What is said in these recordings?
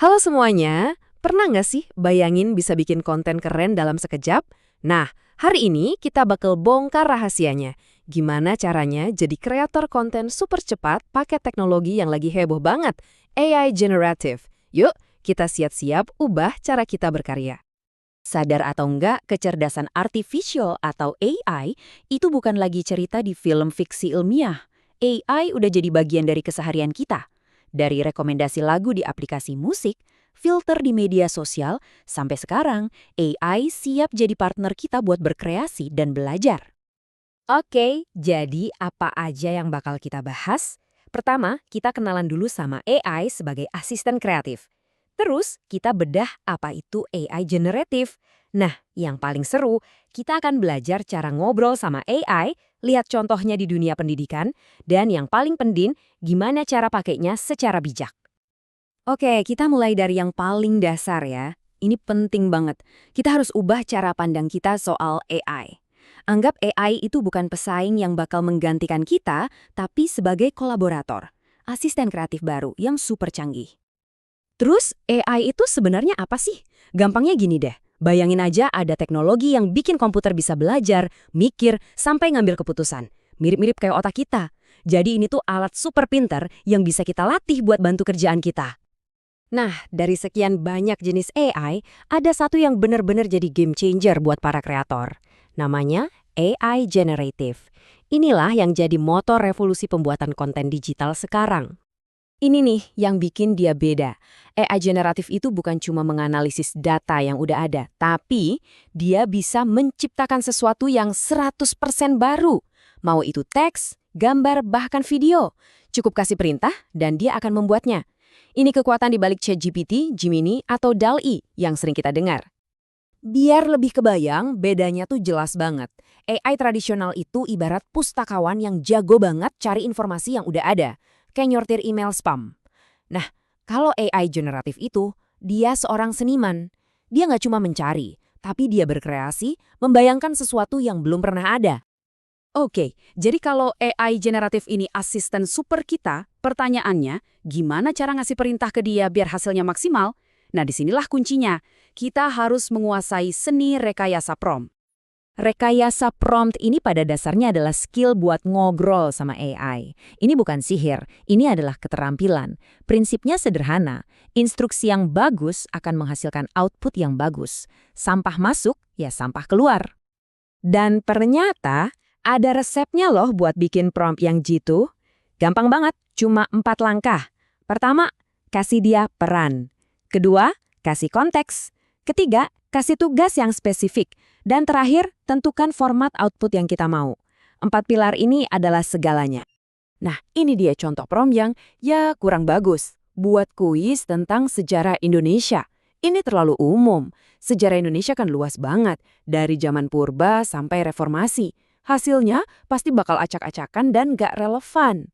Halo semuanya, pernah nggak sih bayangin bisa bikin konten keren dalam sekejap? Nah, hari ini kita bakal bongkar rahasianya. Gimana caranya jadi kreator konten super cepat pakai teknologi yang lagi heboh banget, AI Generative. Yuk, kita siap-siap ubah cara kita berkarya. Sadar atau enggak, kecerdasan artificial atau AI itu bukan lagi cerita di film fiksi ilmiah. AI udah jadi bagian dari keseharian kita. Dari rekomendasi lagu di aplikasi musik, filter di media sosial, sampai sekarang AI siap jadi partner kita buat berkreasi dan belajar. Oke, jadi apa aja yang bakal kita bahas? Pertama, kita kenalan dulu sama AI sebagai asisten kreatif. Terus, kita bedah apa itu AI generatif. Nah, yang paling seru, kita akan belajar cara ngobrol sama AI, lihat contohnya di dunia pendidikan, dan yang paling penting, gimana cara pakainya secara bijak. Oke, kita mulai dari yang paling dasar ya. Ini penting banget. Kita harus ubah cara pandang kita soal AI. Anggap AI itu bukan pesaing yang bakal menggantikan kita, tapi sebagai kolaborator, asisten kreatif baru yang super canggih. Terus, AI itu sebenarnya apa sih? Gampangnya gini deh, bayangin aja ada teknologi yang bikin komputer bisa belajar, mikir, sampai ngambil keputusan. Mirip-mirip kayak otak kita. Jadi ini tuh alat super pinter yang bisa kita latih buat bantu kerjaan kita. Nah, dari sekian banyak jenis AI, ada satu yang benar-benar jadi game changer buat para kreator. Namanya AI Generative. Inilah yang jadi motor revolusi pembuatan konten digital sekarang. Ini nih yang bikin dia beda. AI generatif itu bukan cuma menganalisis data yang udah ada, tapi dia bisa menciptakan sesuatu yang 100% baru. Mau itu teks, gambar, bahkan video. Cukup kasih perintah dan dia akan membuatnya. Ini kekuatan di balik ChatGPT, Gemini, atau DALL-E yang sering kita dengar. Biar lebih kebayang, bedanya tuh jelas banget. AI tradisional itu ibarat pustakawan yang jago banget cari informasi yang udah ada, kayak nyortir email spam. Nah, kalau AI generatif itu, dia seorang seniman. Dia nggak cuma mencari, tapi dia berkreasi, membayangkan sesuatu yang belum pernah ada. Oke, jadi kalau AI generatif ini asisten super kita, pertanyaannya, gimana cara ngasih perintah ke dia biar hasilnya maksimal? Nah, disinilah kuncinya. Kita harus menguasai seni rekayasa prompt. Rekayasa prompt ini pada dasarnya adalah skill buat ngobrol sama AI. Ini bukan sihir, ini adalah keterampilan. Prinsipnya sederhana, instruksi yang bagus akan menghasilkan output yang bagus. Sampah masuk, ya sampah keluar. Dan ternyata, ada resepnya loh buat bikin prompt yang jitu. Gampang banget, cuma 4 langkah. Pertama, kasih dia peran. Kedua, kasih konteks. Ketiga, kasih tugas yang spesifik. Dan terakhir, tentukan format output yang kita mau. 4 pilar ini adalah segalanya. Nah, ini dia contoh prompt yang ya kurang bagus. Buat kuis tentang sejarah Indonesia. Ini terlalu umum. Sejarah Indonesia kan luas banget, dari zaman purba sampai reformasi. Hasilnya pasti bakal acak-acakan dan gak relevan.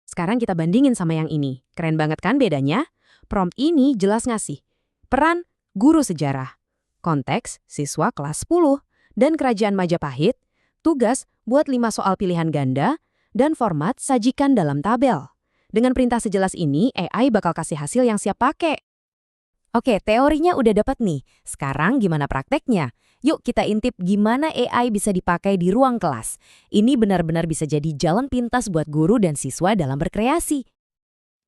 Sekarang kita bandingin sama yang ini. Keren banget kan bedanya? Prompt ini jelas ngasih peran guru sejarah, konteks siswa kelas 10, dan kerajaan Majapahit, tugas buat 5 soal pilihan ganda, dan format sajikan dalam tabel. Dengan perintah sejelas ini, AI bakal kasih hasil yang siap pakai. Oke, teorinya udah dapat nih. Sekarang gimana prakteknya? Yuk kita intip gimana AI bisa dipakai di ruang kelas. Ini benar-benar bisa jadi jalan pintas buat guru dan siswa dalam berkreasi.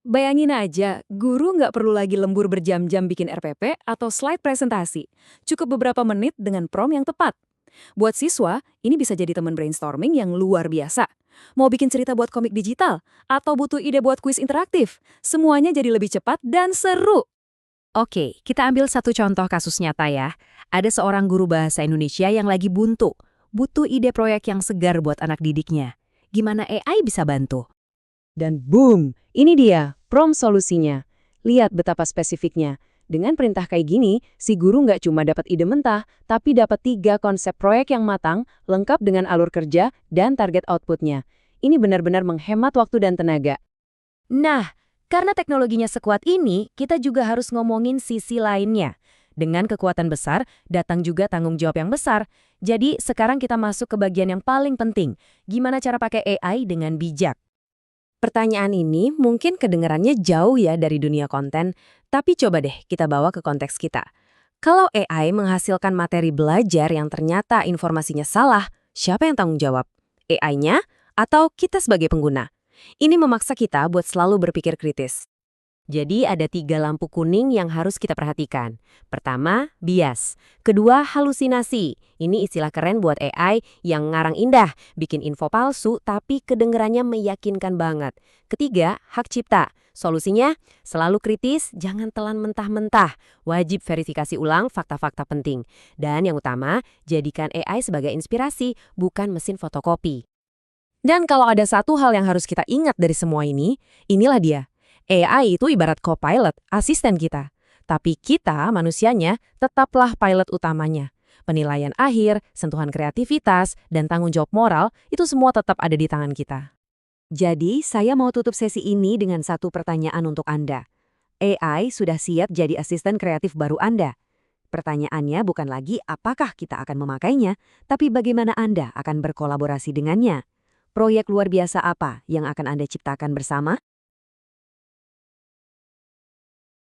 Bayangin aja, guru nggak perlu lagi lembur berjam-jam bikin RPP atau slide presentasi. Cukup beberapa menit dengan prompt yang tepat. Buat siswa, ini bisa jadi teman brainstorming yang luar biasa. Mau bikin cerita buat komik digital, atau butuh ide buat kuis interaktif, semuanya jadi lebih cepat dan seru. Oke, kita ambil satu contoh kasus nyata ya. Ada seorang guru bahasa Indonesia yang lagi buntu. Butuh ide proyek yang segar buat anak didiknya. Gimana AI bisa bantu? Dan boom, ini dia, prompt solusinya. Lihat betapa spesifiknya. Dengan perintah kayak gini, si guru nggak cuma dapat ide mentah, tapi dapat 3 konsep proyek yang matang, lengkap dengan alur kerja dan target outputnya. Ini benar-benar menghemat waktu dan tenaga. Nah, karena teknologinya sekuat ini, kita juga harus ngomongin sisi lainnya. Dengan kekuatan besar, datang juga tanggung jawab yang besar. Jadi, sekarang kita masuk ke bagian yang paling penting. Gimana cara pakai AI dengan bijak? Pertanyaan ini mungkin kedengarannya jauh ya dari dunia konten, tapi coba deh kita bawa ke konteks kita. Kalau AI menghasilkan materi belajar yang ternyata informasinya salah, siapa yang tanggung jawab? AI-nya atau kita sebagai pengguna? Ini memaksa kita buat selalu berpikir kritis. Jadi ada 3 lampu kuning yang harus kita perhatikan. Pertama, bias. Kedua, halusinasi. Ini istilah keren buat AI yang ngarang indah, bikin info palsu tapi kedengerannya meyakinkan banget. Ketiga, hak cipta. Solusinya, selalu kritis, jangan telan mentah-mentah. Wajib verifikasi ulang fakta-fakta penting. Dan yang utama, jadikan AI sebagai inspirasi, bukan mesin fotokopi. Dan kalau ada satu hal yang harus kita ingat dari semua ini, inilah dia. AI itu ibarat co-pilot, asisten kita. Tapi kita, manusianya, tetaplah pilot utamanya. Penilaian akhir, sentuhan kreativitas, dan tanggung jawab moral, itu semua tetap ada di tangan kita. Jadi, saya mau tutup sesi ini dengan satu pertanyaan untuk Anda. AI sudah siap jadi asisten kreatif baru Anda. Pertanyaannya bukan lagi apakah kita akan memakainya, tapi bagaimana Anda akan berkolaborasi dengannya. Proyek luar biasa apa yang akan Anda ciptakan bersama?